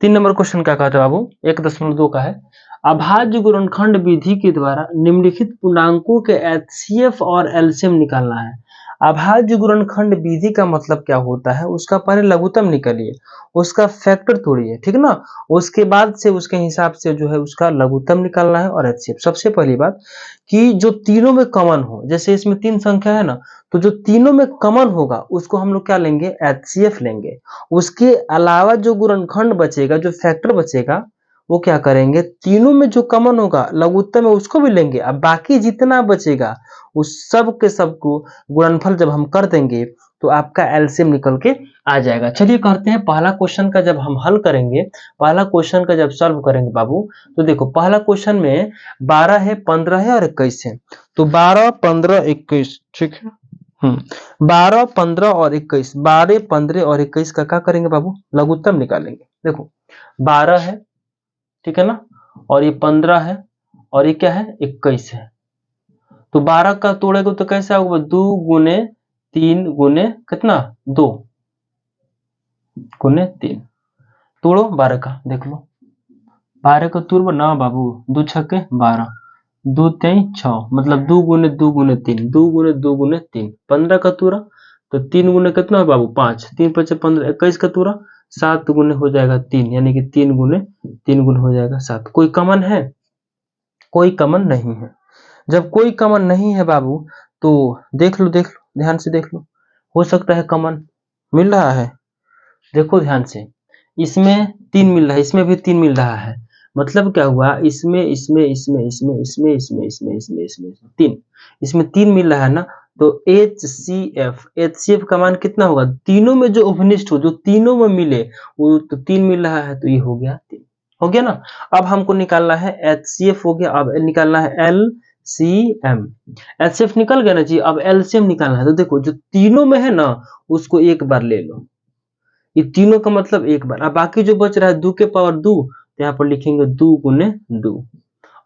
3 number question क्या कहता है बाबू, 1.2 का है। अभाज्य गुणनखंड विधि के द्वारा निम्नलिखित पूर्णांकों के एचसीएफ और एलसीएम निकालना है। अभाज्य गुणनखंड विधि का मतलब क्या होता है, उसका पहले लघुत्तम निकालिए, उसका फैक्टर तोड़िए, ठीक ना। उसके बाद से उसके हिसाब से जो है उसका लघुत्तम निकालना है और एचसीएफ। सबसे पहली बात कि जो तीनों में कॉमन हो, जैसे इसमें 3 संख्या है ना, तो जो तीनों में कॉमन होगा उसको हम लोग क्या लेंगे, एचसीएफ लेंगे। उसके अलावा जो गुणनखंड बचेगा, जो फैक्टर बचेगा, वो क्या करेंगे, तीनों में जो कॉमन होगा लघुत्तम है उसको भी लेंगे। अब बाकी जितना बचेगा उस सब के सब को गुणनफल जब हम कर देंगे तो आपका एलसीएम निकल के आ जाएगा। चलिए करते हैं पहला क्वेश्चन का जब हम हल करेंगे, पहला क्वेश्चन का जब सॉल्व करेंगे बाबू, तो देखो पहला क्वेश्चन में 12 है, 15 है और 21 है। तो 12, 15, 21, ठीक है। 12, 15 और 21, 12, 15 और 21 का क्या करेंगे बाबू, लघुत्तम निकालेंगे। देखो 12 है, ठीक है ना, और ये 15 है और ये क्या है, 21 है। तो 12 का तोड़ेगा तो कैसे होगा, 2 गुने 3 गुने कितना, 2 गुने 3। तोड़ो 12 का, देख लो 12 का तोड़ो ना बाबू, 2 छक्के 12, 2 3 6, मतलब 2 गुने 2 गुने 3, 2 गुने 2 गुने 3। 15 का तोड़ा तो 3 गुने कितना है बाबू, 5, 3 5 15, 21 का तोड़ा 7 गुने हो जाएगा 3, यानी कि 3 गुने 3 गुने हो जाएगा 7। कोई कमन है, कोई कमन नहीं है। जब कोई कमन नहीं है बाबू तो देख लो, देख लो ध्यान से देख लो, हो सकता है कमन मिल रहा है। देखो ध्यान से, इसमें 3 मिल रहा है, इसमें भी 3 मिल रहा है, मतलब क्या हुआ, इसमें इसमें इसमें इसमें इसमें इसमें इसमें इसमें इसमें 3, इसमें 3 मिल रहा है ना, तो एचसीएफ, एचसीएफ का मान कितना होगा, तीनों में जो उपनिष्ठ हो, जो तीनों में मिले वो तो 3 मिल रहा है, तो ये हो गया 3, हो गया ना। अब हमको निकालना है एचसीएफ, हो गया। अब निकालना है एलसीएम, एचसीएफ निकल गया ना जी। अब एलसीएम निकालना है, तो देखो जो तीनों में है ना उसको एक बार ले लो, ये तीनों का मतलब एक बार। अब बाकी जो बच रहा है 2 के पावर 2, तो यहाँ पर लिखेंगे 2 गुने 2,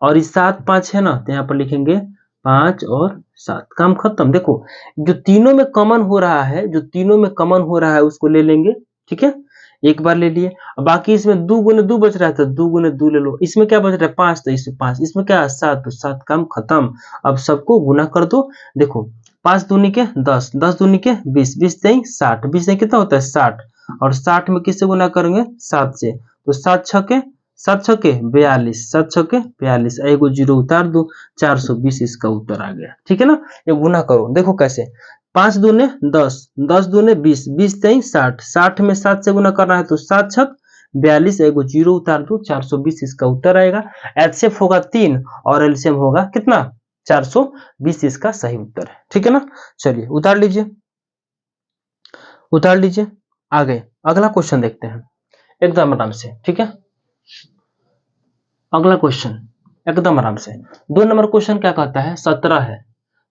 और ये 7 5 है ना, तो यहाँ पर लिखेंगे 5 और 7, काम खत्म। देखो जो तीनों में कॉमन हो रहा है, जो तीनों में कॉमन हो रहा है उसको ले लेंगे, ठीक है, एक बार ले लिए। बाकी इसमें 2 गुने 2 बच रहा है तो 2 गुने 2 ले लो। इसमें क्या बच रहा है 5, तो इसमें 5, इसमें क्या है 7, तो 7, काम खत्म। अब सबको गुना कर दो। देखो 5 दूनी के 10, 10 दूनी के 20, 20 नहीं 60, 20 नहीं कितना होता है 60, और 60 में किससे गुना करेंगे 7 से, तो 7 छके 7 छके 42, 7 छके 42, एगो जीरो उतार दो, 420 इसका उत्तर आ गया, ठीक है ना। ये गुना करो, देखो कैसे, 5 दूने 10, 10 दूने 20, 20 नहीं 60, 60 में 7 से गुना करना है तो 7 छक 42, एगो जीरो उतार दो, 420 इसका उत्तर आएगा। एचसीएफ होगा 3 और एलसीएम होगा कितना, 420 इसका सही उत्तर है, ठीक है ना। चलिए उतार लीजिए, उतार लीजिए। आगे अगला क्वेश्चन देखते हैं एकदम आराम से, ठीक है। अगला क्वेश्चन एकदम आराम से, 2 नंबर क्वेश्चन क्या कहता है, 17 है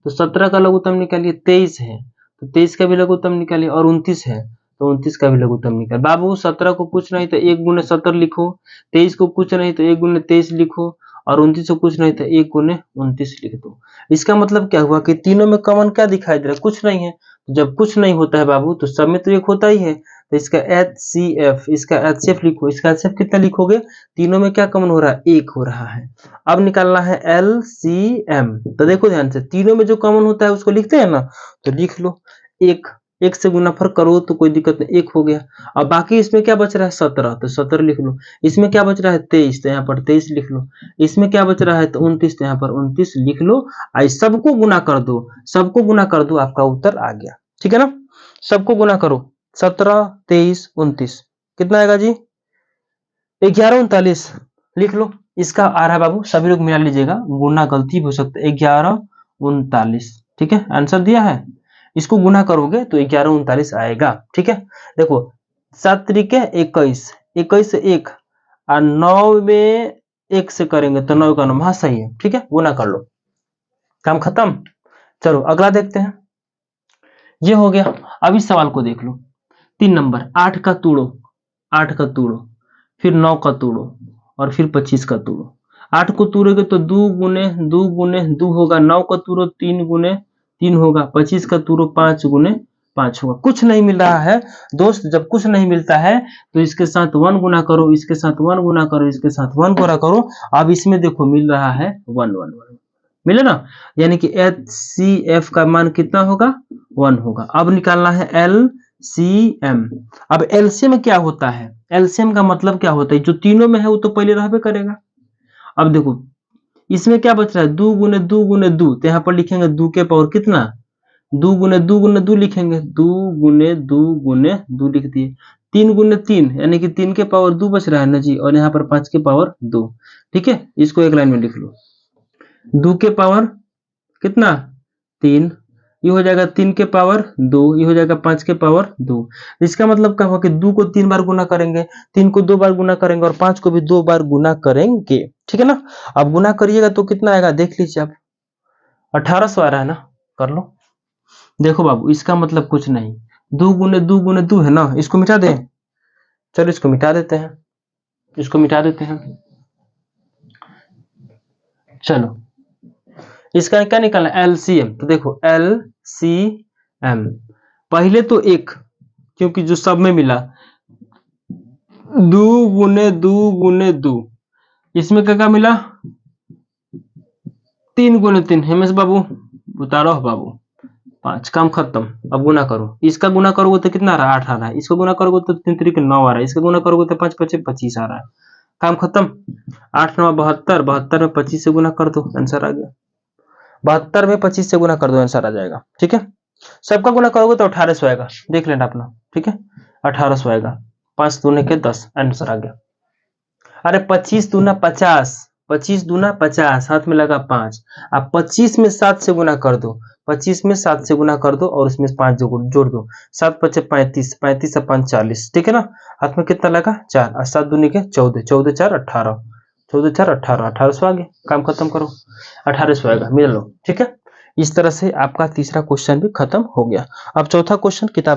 तो 17 का लघुत्तम निकालिए, 23 है तो 23 का भी लघुत्तम निकालिए, और 29 है तो 29 का भी लघुत्तम निकालिए। बाबू 17 को कुछ नहीं तो 1 गुने 17 लिखो, 23 को कुछ नहीं तो 1 गुने 23 लिखो, और 29 को कुछ नहीं तो 1 गुने 29 लिख दो। इसका मतलब क्या हुआ कि तीनों में कॉमन क्या दिखाई दे रहा है, कुछ नहीं है। तो जब कुछ नहीं होता है बाबू तो सब में तो एक होता ही है, तो इसका एचसीएफ, इसका एचसीएफ लिखो। इसका एचसीएफ कितना लिखोगे, तीनों में क्या कॉमन हो रहा है, एक हो रहा है। अब निकालना है एलसीएम, तो देखो ध्यान से, तीनों में जो कॉमन होता है उसको लिखते हैं ना, तो लिख लो, एक, एक से गुनाफर करो तो कोई दिक्कत नहीं, एक हो गया। अब बाकी इसमें क्या बच रहा है 17, तो 17 लिख लो। इसमें क्या बच रहा है 23, तो यहाँ पर 23 लिख लो। इसमें क्या बच रहा है तो 29, तो यहाँ पर 29 लिख लो। आई सबको गुना कर दो, सबको गुना कर दो, आपका उत्तर आ गया, ठीक है ना। सबको गुना करो, 17 23 29 कितना आएगा जी, 1139 लिख लो। इसका आ रहा है बाबू, सभी लोग मिला लीजिएगा, गुना गलती हो सकता है, 1139, ठीक है, आंसर दिया है। इसको गुना करोगे तो 1139 आएगा, ठीक है। देखो 7 तरीके 21, 21 से 1 और 9 में 1 से करेंगे तो 9 का 9, हाँ सही है, ठीक है, गुना कर लो, काम खत्म। चलो अगला देखते हैं, ये हो गया। अब इस सवाल को देख लो, 3 नंबर, 8 का तोड़ो, 8 का तोड़ो, फिर 9 का तोड़ो, और फिर 25 का तोड़ो। 8 को तोड़ोगे तो 2 गुने 2 गुने 2 होगा, 9 का तोड़ो 3 गुने 3 होगा, 25 का तोड़ो 5 गुने 5 होगा। कुछ नहीं मिल रहा है दोस्त, जब कुछ नहीं मिलता है तो इसके साथ 1 गुना करो, इसके साथ 1 गुना करो, इसके साथ 1 गुना करो। अब इसमें देखो मिल रहा है 1 1 1 मिले ना, यानी कि HCF का मान कितना होगा 1 होगा। अब निकालना है LCM। अब LCM क्या होता है, LCM का मतलब क्या होता है, जो तीनों में है वो तो पहले रहबे करेगा। अब देखो इसमें क्या बच रहा है 2 गुने 2 गुने 2, तो यहाँ पर लिखेंगे 2 के पावर कितना 2 गुने 2 गुने 2 लिखेंगे, 2 गुने 2 गुने 2 लिख दिए। 3 गुने 3 यानी कि 3 के पावर 2 बच रहा है ना जी, और यहाँ पर 5 के पावर 2। ठीक है, इसको एक लाइन में लिख लो। 2 के पावर कितना 3, ये हो जाएगा 3 के पावर 2, ये हो जाएगा 5 के पावर 2। इसका मतलब क्या होगा कि 2 को 3 बार गुना करेंगे, 3 को 2 बार गुना करेंगे और 5 को भी 2 बार गुना करेंगे। ठीक है ना, अब गुना करिएगा तो कितना आएगा देख लीजिए आप, 1800 आ रहा है ना, कर लो। देखो बाबू इसका मतलब कुछ नहीं, 2 गुने 2 गुने 2 है ना, इसको मिटा दें, चलो इसको मिटा देते हैं, इसको मिटा देते हैं। चलो इसका क्या निकालना LCM, तो देखो LCM पहले तो 1, क्योंकि जो सब में मिला 2 गुने 2 गुने 2, इसमें क्या मिला 3 गुने 3। हेमेश बाबू उतारो बाबू 5, काम खत्म। अब गुना करो, इसका गुना करोगे तो कितना आ रहा है 8 आ रहा है, इसको गुना करोगे तो 3 3 9 आ रहा है, इसका गुना करोगे तो 5 5 25 आ रहा है। काम खत्म। 8 9 72, 72 में 25 से गुना कर दो, आंसर आ गया। 72 में 25 से गुना कर दो, आंसर आ जाएगा। ठीक है, सबका गुना करोगे तो 1800 आएगा, देख लेना अपना। ठीक है, 1800 आएगा, 5 दूने के 10, आंसर आ गया। अरे 25 दूना 50, 25 दूना 50, हाथ में लगा 5। अब 25 में 7 से गुना कर दो, 25 में 7 से गुना कर दो और इसमें 5 जोड़ दो, 7 5 35, 35 से 5 40। ठीक है ना, हाथ में कितना लगा 4, और 7 दूनी के 14, 14 4 18, 14 4 18, 1800 आ गया। काम खत्म करो, 1800 आएगा, मिल लो। ठीक है, इस तरह से आपका तीसरा क्वेश्चन भी खत्म हो गया। अब चौथा क्वेश्चन किताब